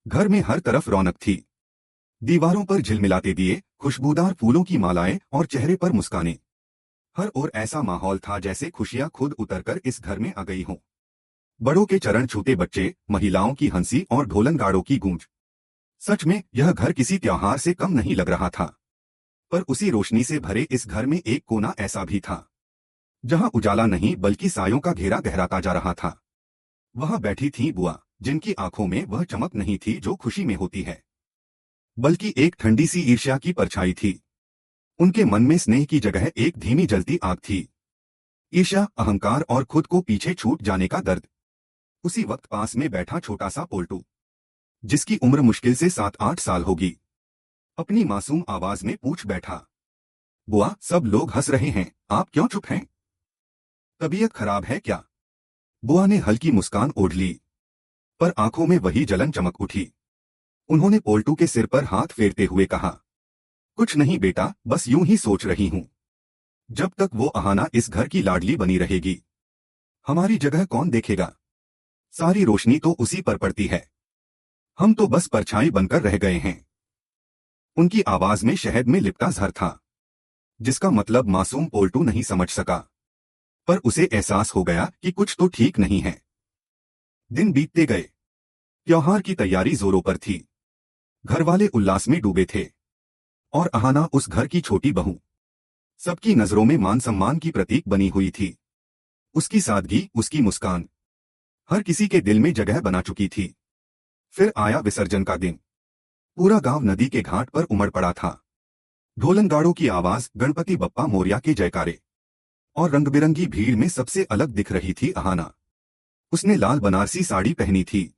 घर में हर तरफ रौनक थी। दीवारों पर झिलमिलाते दिए, खुशबूदार फूलों की मालाएं और चेहरे पर मुस्कानें। हर ओर ऐसा माहौल था जैसे खुशियां खुद उतरकर इस घर में आ गई हों। बड़ों के चरण छूते बच्चे, महिलाओं की हंसी और ढोलनगाड़ों की गूंज। सच में यह घर किसी त्योहार से कम नहीं लग रहा था। पर उसी रोशनी से भरे इस घर में एक कोना ऐसा भी था जहां उजाला नहीं बल्कि सायों का घेरा गहराता जा रहा था। वहां बैठी थी बुआ, जिनकी आंखों में वह चमक नहीं थी जो खुशी में होती है, बल्कि एक ठंडी सी ईर्ष्या की परछाई थी। उनके मन में स्नेह की जगह एक धीमी जलती आग थी। ईर्ष्या, अहंकार और खुद को पीछे छूट जाने का दर्द। उसी वक्त पास में बैठा छोटा सा पोल्टू, जिसकी उम्र मुश्किल से 7-8 साल होगी, अपनी मासूम आवाज में पूछ बैठा, बुआ, सब लोग हंस रहे हैं, आप क्यों चुप हैं? तबीयत खराब है क्या? बुआ ने हल्की मुस्कान ओढ़ ली, पर आंखों में वही जलन चमक उठी। उन्होंने पोल्टू के सिर पर हाथ फेरते हुए कहा, कुछ नहीं बेटा, बस यूं ही सोच रही हूं। जब तक वो अहाना इस घर की लाडली बनी रहेगी, हमारी जगह कौन देखेगा? सारी रोशनी तो उसी पर पड़ती है, हम तो बस परछाई बनकर रह गए हैं। उनकी आवाज में शहद में लिपटा जहर था, जिसका मतलब मासूम पोल्टू नहीं समझ सका, पर उसे एहसास हो गया कि कुछ तो ठीक नहीं है। दिन बीतते गए। त्योहार की तैयारी जोरों पर थी। घरवाले उल्लास में डूबे थे, और अहाना उस घर की छोटी बहू, सबकी नजरों में मान सम्मान की प्रतीक बनी हुई थी। उसकी सादगी, उसकी मुस्कान हर किसी के दिल में जगह बना चुकी थी। फिर आया विसर्जन का दिन। पूरा गांव नदी के घाट पर उमड़ पड़ा था। ढोलनगाड़ों की आवाज, गणपति बप्पा मोरया के जयकारे, और रंगबिरंगी भीड़ में सबसे अलग दिख रही थी अहाना। उसने लाल बनारसी साड़ी पहनी थी,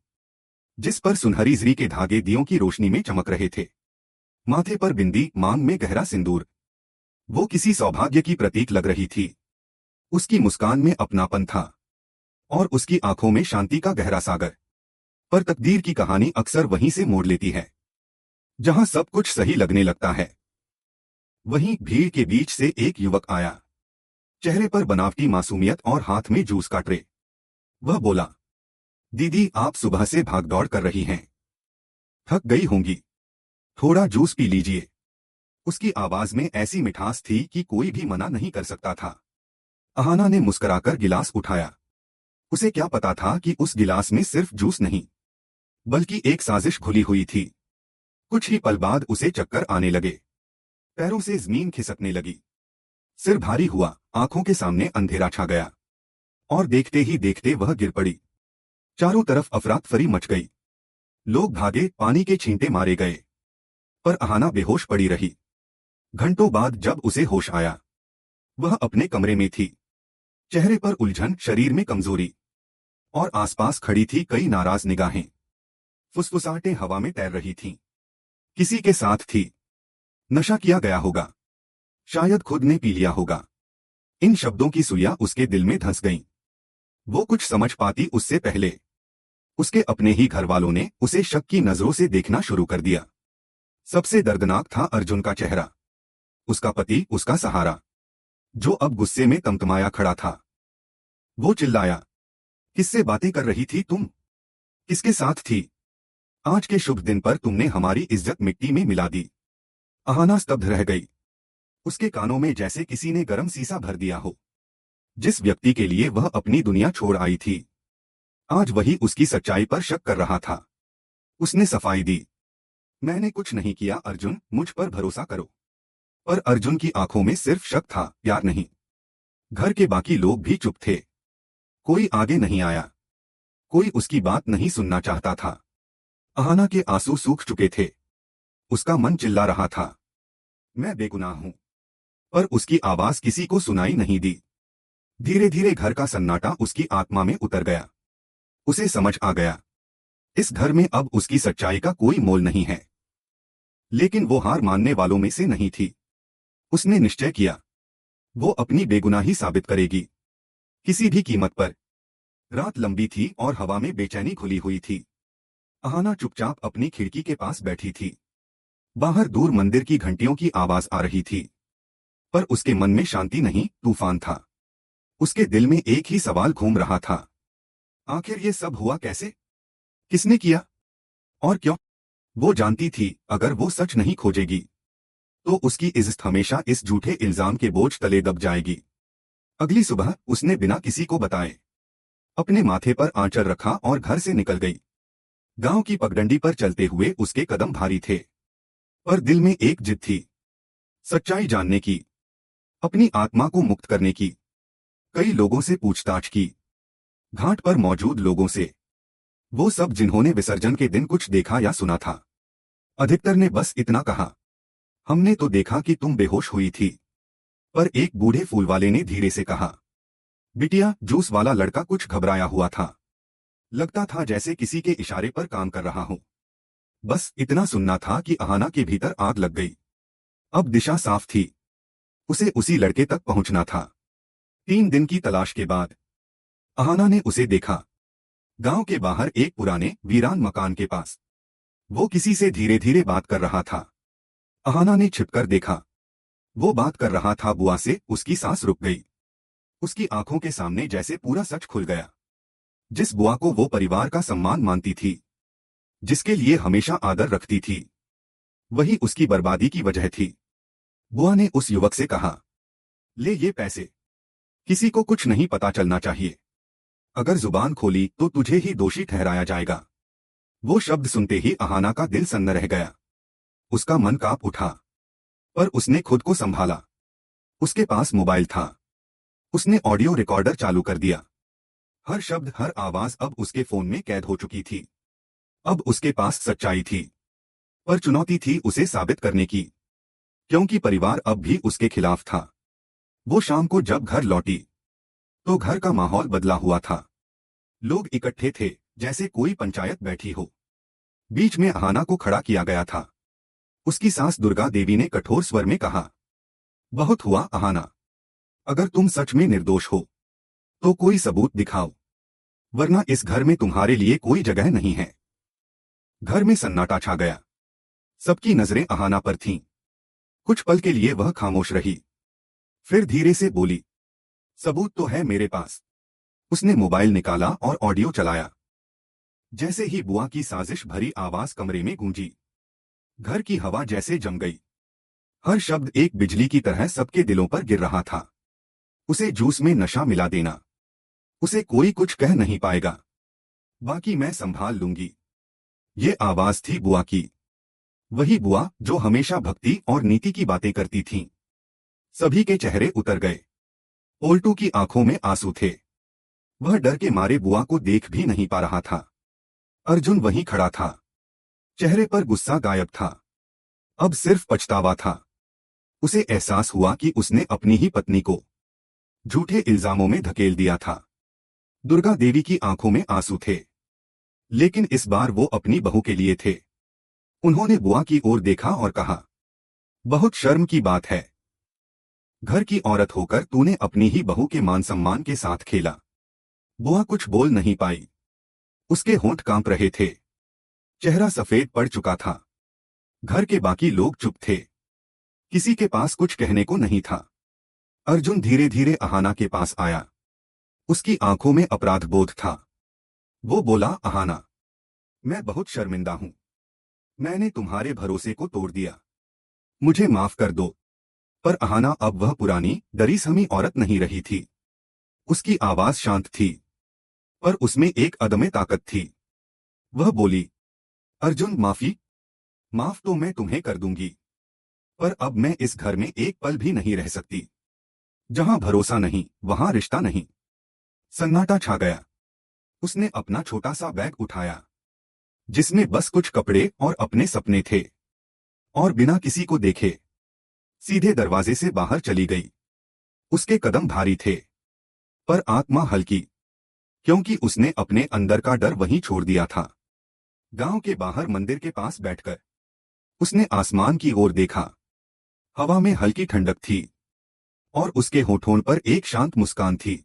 जिस पर सुनहरी जरी के धागे दियों की रोशनी में चमक रहे थे। माथे पर बिंदी, मांग में गहरा सिंदूर, वो किसी सौभाग्य की प्रतीक लग रही थी। उसकी मुस्कान में अपनापन था, और उसकी आंखों में शांति का गहरा सागर। पर तकदीर की कहानी अक्सर वहीं से मोड़ लेती है, जहां सब कुछ सही लगने लगता है। वहीं भीड़ के बीच से एक युवक आया, चेहरे पर बनावटी मासूमियत और हाथ में जूस का ट्रे। वह बोला, दीदी, आप सुबह से भागदौड़ कर रही हैं, थक गई होंगी, थोड़ा जूस पी लीजिए। उसकी आवाज में ऐसी मिठास थी कि कोई भी मना नहीं कर सकता था। अहाना ने मुस्कुराकर गिलास उठाया। उसे क्या पता था कि उस गिलास में सिर्फ जूस नहीं, बल्कि एक साजिश घुली हुई थी। कुछ ही पल बाद उसे चक्कर आने लगे, पैरों से जमीन खिसकने लगी, सिर भारी हुआ, आंखों के सामने अंधेरा छा गया, और देखते ही देखते वह गिर पड़ी। चारों तरफ अफरा-तफरी मच गई। लोग भागे, पानी के छींटे मारे गए, पर अहाना बेहोश पड़ी रही। घंटों बाद जब उसे होश आया, वह अपने कमरे में थी। चेहरे पर उलझन, शरीर में कमजोरी, और आसपास खड़ी थी कई नाराज निगाहें। फुसफुसाहटें हवा में तैर रही थीं। किसी के साथ थी। नशा किया गया होगा, शायद खुद ने पी लिया होगा। इन शब्दों की सुइयां उसके दिल में धंस गईं। वो कुछ समझ पाती उससे पहले उसके अपने ही घर वालों ने उसे शक की नजरों से देखना शुरू कर दिया। सबसे दर्दनाक था अर्जुन का चेहरा, उसका पति, उसका सहारा, जो अब गुस्से में तमतमाया खड़ा था। वो चिल्लाया, किससे बातें कर रही थी तुम? किसके साथ थी? आज के शुभ दिन पर तुमने हमारी इज्जत मिट्टी में मिला दी। अहाना स्तब्ध रह गई। उसके कानों में जैसे किसी ने गर्म सीसा भर दिया हो। जिस व्यक्ति के लिए वह अपनी दुनिया छोड़ आई थी, आज वही उसकी सच्चाई पर शक कर रहा था। उसने सफाई दी, मैंने कुछ नहीं किया अर्जुन, मुझ पर भरोसा करो। पर अर्जुन की आंखों में सिर्फ शक था, प्यार नहीं। घर के बाकी लोग भी चुप थे। कोई आगे नहीं आया, कोई उसकी बात नहीं सुनना चाहता था। अहाना के आंसू सूख चुके थे। उसका मन चिल्ला रहा था, मैं बेगुनाह हूं, पर उसकी आवाज किसी को सुनाई नहीं दी। धीरे धीरे घर का सन्नाटा उसकी आत्मा में उतर गया। उसे समझ आ गया, इस घर में अब उसकी सच्चाई का कोई मोल नहीं है। लेकिन वो हार मानने वालों में से नहीं थी। उसने निश्चय किया, वो अपनी बेगुनाही साबित करेगी, किसी भी कीमत पर। रात लंबी थी और हवा में बेचैनी घुली हुई थी। अहाना चुपचाप अपनी खिड़की के पास बैठी थी। बाहर दूर मंदिर की घंटियों की आवाज आ रही थी, पर उसके मन में शांति नहीं, तूफान था। उसके दिल में एक ही सवाल घूम रहा था, आखिर ये सब हुआ कैसे? किसने किया? और क्यों? वो जानती थी अगर वो सच नहीं खोजेगी तो उसकी इज्जत हमेशा इस झूठे इल्जाम के बोझ तले दब जाएगी। अगली सुबह उसने बिना किसी को बताए अपने माथे पर आंचल रखा और घर से निकल गई। गांव की पगडंडी पर चलते हुए उसके कदम भारी थे, पर दिल में एक जिद थी, सच्चाई जानने की, अपनी आत्मा को मुक्त करने की। कई लोगों से पूछताछ की, घाट पर मौजूद लोगों से, वो सब जिन्होंने विसर्जन के दिन कुछ देखा या सुना था। अधिकतर ने बस इतना कहा, हमने तो देखा कि तुम बेहोश हुई थी। पर एक बूढ़े फूल वाले ने धीरे से कहा, बिटिया, जूस वाला लड़का कुछ घबराया हुआ था, लगता था जैसे किसी के इशारे पर काम कर रहा हो। बस इतना सुनना था कि अहाना के भीतर आग लग गई। अब दिशा साफ थी, उसे उसी लड़के तक पहुंचना था। 3 दिन की तलाश के बाद अहाना ने उसे देखा, गांव के बाहर एक पुराने वीरान मकान के पास। वो किसी से धीरे धीरे बात कर रहा था। अहाना ने छिपकर देखा, वो बात कर रहा था बुआ से। उसकी सांस रुक गई। उसकी आंखों के सामने जैसे पूरा सच खुल गया। जिस बुआ को वो परिवार का सम्मान मानती थी, जिसके लिए हमेशा आदर रखती थी, वही उसकी बर्बादी की वजह थी। बुआ ने उस युवक से कहा, ले ये पैसे, किसी को कुछ नहीं पता चलना चाहिए। अगर जुबान खोली तो तुझे ही दोषी ठहराया जाएगा। वो शब्द सुनते ही अहाना का दिल सन्न रह गया। उसका मन कांप उठा, पर उसने खुद को संभाला। उसके पास मोबाइल था। उसने ऑडियो रिकॉर्डर चालू कर दिया। हर शब्द, हर आवाज अब उसके फोन में कैद हो चुकी थी। अब उसके पास सच्चाई थी, पर चुनौती थी उसे साबित करने की, क्योंकि परिवार अब भी उसके खिलाफ था। वो शाम को जब घर लौटी तो घर का माहौल बदला हुआ था। लोग इकट्ठे थे जैसे कोई पंचायत बैठी हो। बीच में अहाना को खड़ा किया गया था। उसकी सास दुर्गा देवी ने कठोर स्वर में कहा, बहुत हुआ अहाना, अगर तुम सच में निर्दोष हो तो कोई सबूत दिखाओ, वरना इस घर में तुम्हारे लिए कोई जगह नहीं है। घर में सन्नाटा छा गया। सबकी नजरें अहाना पर थीं। कुछ पल के लिए वह खामोश रही, फिर धीरे से बोली, सबूत तो है मेरे पास। उसने मोबाइल निकाला और ऑडियो चलाया। जैसे ही बुआ की साजिश भरी आवाज कमरे में गूंजी, घर की हवा जैसे जम गई। हर शब्द एक बिजली की तरह सबके दिलों पर गिर रहा था। उसे जूस में नशा मिला देना, उसे कोई कुछ कह नहीं पाएगा, बाकी मैं संभाल लूंगी। ये आवाज थी बुआ की। वही बुआ जो हमेशा भक्ति और नीति की बातें करती थी। सभी के चेहरे उतर गए। ओल्टू की आंखों में आंसू थे। वह डर के मारे बुआ को देख भी नहीं पा रहा था। अर्जुन वहीं खड़ा था। चेहरे पर गुस्सा गायब था। अब सिर्फ पछतावा था। उसे एहसास हुआ कि उसने अपनी ही पत्नी को झूठे इल्जामों में धकेल दिया था। दुर्गा देवी की आंखों में आंसू थे, लेकिन इस बार वो अपनी बहू के लिए थे। उन्होंने बुआ की ओर देखा और कहा, बहुत शर्म की बात है, घर की औरत होकर तूने अपनी ही बहू के मान सम्मान के साथ खेला। बुआ कुछ बोल नहीं पाई। उसके होंठ कांप रहे थे। चेहरा सफेद पड़ चुका था। घर के बाकी लोग चुप थे। किसी के पास कुछ कहने को नहीं था। अर्जुन धीरे धीरे अहाना के पास आया। उसकी आंखों में अपराध बोध था। वो बोला, अहाना, मैं बहुत शर्मिंदा हूं। मैंने तुम्हारे भरोसे को तोड़ दिया। मुझे माफ कर दो। पर अहाना अब वह पुरानी डरी सहमी औरत नहीं रही थी। उसकी आवाज शांत थी, पर उसमें एक अदम्य ताकत थी। वह बोली, अर्जुन, माफ तो मैं तुम्हें कर दूंगी, पर अब मैं इस घर में एक पल भी नहीं रह सकती। जहां भरोसा नहीं वहां रिश्ता नहीं। सन्नाटा छा गया। उसने अपना छोटा सा बैग उठाया, जिसमें बस कुछ कपड़े और अपने सपने थे, और बिना किसी को देखे सीधे दरवाजे से बाहर चली गई। उसके कदम भारी थे, पर आत्मा हल्की, क्योंकि उसने अपने अंदर का डर वहीं छोड़ दिया था। गांव के बाहर मंदिर के पास बैठकर उसने आसमान की ओर देखा। हवा में हल्की ठंडक थी, और उसके होठों पर एक शांत मुस्कान थी।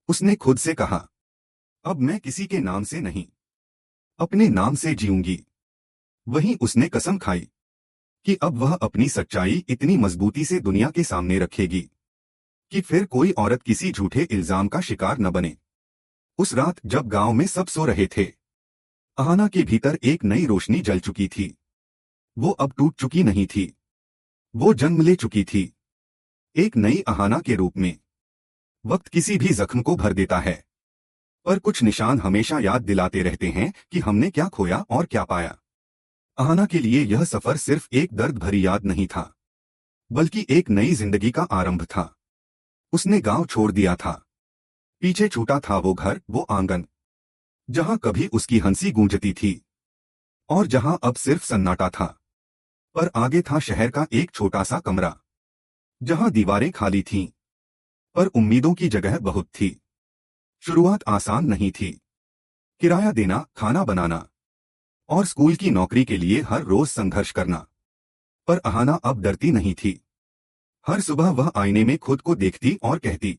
उसने खुद से कहा, अब मैं किसी के नाम से नहीं, अपने नाम से जीऊंगी। वहीं उसने कसम खाई कि अब वह अपनी सच्चाई इतनी मजबूती से दुनिया के सामने रखेगी कि फिर कोई औरत किसी झूठे इल्जाम का शिकार न बने। उस रात जब गांव में सब सो रहे थे, अहाना के भीतर एक नई रोशनी जल चुकी थी। वो अब टूट चुकी नहीं थी, वो जन्म ले चुकी थी, एक नई अहाना के रूप में। वक्त किसी भी जख्म को भर देता है, पर कुछ निशान हमेशा याद दिलाते रहते हैं कि हमने क्या खोया और क्या पाया। अहाना के लिए यह सफर सिर्फ एक दर्द भरी याद नहीं था, बल्कि एक नई जिंदगी का आरंभ था। उसने गांव छोड़ दिया था, पीछे छूटा था वो घर, वो आंगन जहां कभी उसकी हंसी गूंजती थी और जहां अब सिर्फ सन्नाटा था। पर आगे था शहर का एक छोटा सा कमरा, जहां दीवारें खाली थीं, पर उम्मीदों की जगह बहुत थी। शुरुआत आसान नहीं थी, किराया देना, खाना बनाना और स्कूल की नौकरी के लिए हर रोज संघर्ष करना। पर अहाना अब डरती नहीं थी। हर सुबह वह आईने में खुद को देखती और कहती,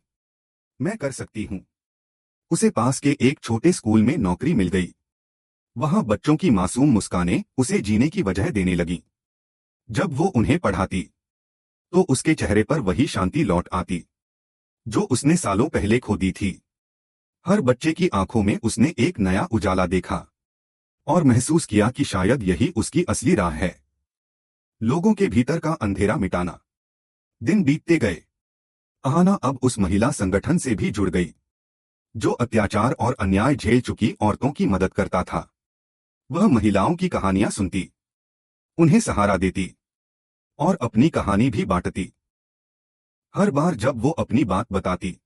मैं कर सकती हूँ। उसे पास के एक छोटे स्कूल में नौकरी मिल गई। वहां बच्चों की मासूम मुस्कानें उसे जीने की वजह देने लगी। जब वो उन्हें पढ़ाती, तो उसके चेहरे पर वही शांति लौट आती जो उसने सालों पहले खो दी थी। हर बच्चे की आंखों में उसने एक नया उजाला देखा और महसूस किया कि शायद यही उसकी असली राह है। लोगों के भीतर का अंधेरा मिटाना। दिन बीतते गए। अहाना अब उस महिला संगठन से भी जुड़ गई, जो अत्याचार और अन्याय झेल चुकी औरतों की मदद करता था। वह महिलाओं की कहानियां सुनती, उन्हें सहारा देती और अपनी कहानी भी बांटती। हर बार जब वो अपनी बात बताती,